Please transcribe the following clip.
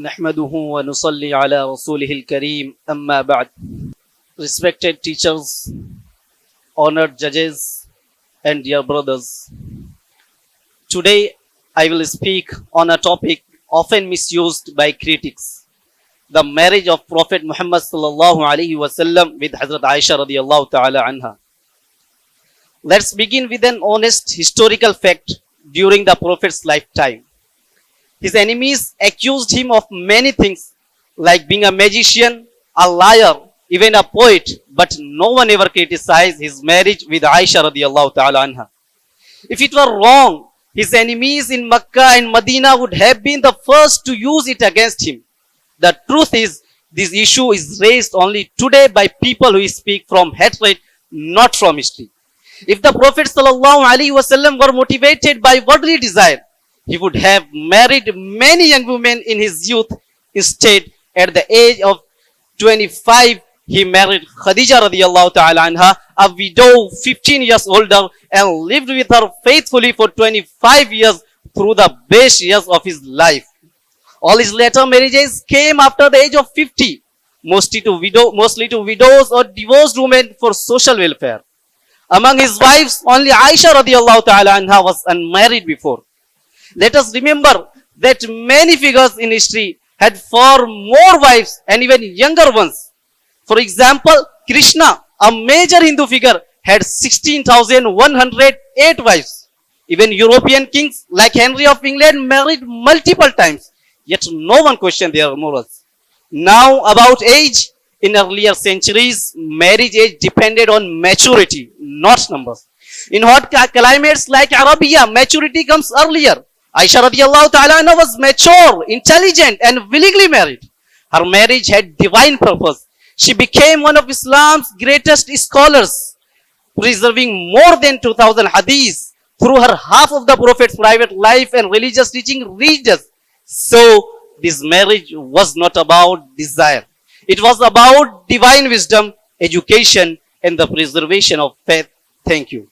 نحمده ونصلي على رسوله الكريم أما بعد. Respected teachers, honored judges, and dear brothers. Today I will speak on a topic often misused by critics. The marriage of Prophet Muhammad sallallahu alaihi wasallam with Hzrt Ayesa radiyallahu ta'ala anha. Let's begin with an honest historical fact during the Prophet's lifetime. His enemies accused him of many things, like being a magician, a liar, even a poet, but no one ever criticized his marriage with Ayesa radiyallahu ta'ala anha. If it were wrong, his enemies in Makkah and Medina would have been the first to use it against him. The truth is, this issue is raised only today by people who speak from hatred, not from history. If the Prophet sallallahu alaihi wasallam were motivated by worldly desire, he would have married many young women in his youth. Instead, at the age of 25, he married Khadija radiyallahu ta'ala anha, a widow 15 years older, and lived with her faithfully for 25 years through the best years of his life. All his later marriages came after the age of 50, mostly to widows or divorced women for social welfare. Among his wives, only Ayesa radiyallahu ta'ala anha was unmarried before. Let us remember that many figures in history had far more wives and even younger ones. For example, Krishna, a major Hindu figure, had 16,108 wives. Even European kings like Henry of England married multiple times, yet no one questioned their morals. Now, about age, in earlier centuries, marriage age depended on maturity, not numbers. In hot climates like Arabia, maturity comes earlier. Ayesa radiyallahu ta'ala anha was mature, intelligent, and willingly married. Her marriage had divine purpose. She became one of Islam's greatest scholars, preserving more than 2,000 hadiths. Through her, half of the Prophet's private life and religious teaching reached us. So, this marriage was not about desire. It was about divine wisdom, education, and the preservation of faith. Thank you.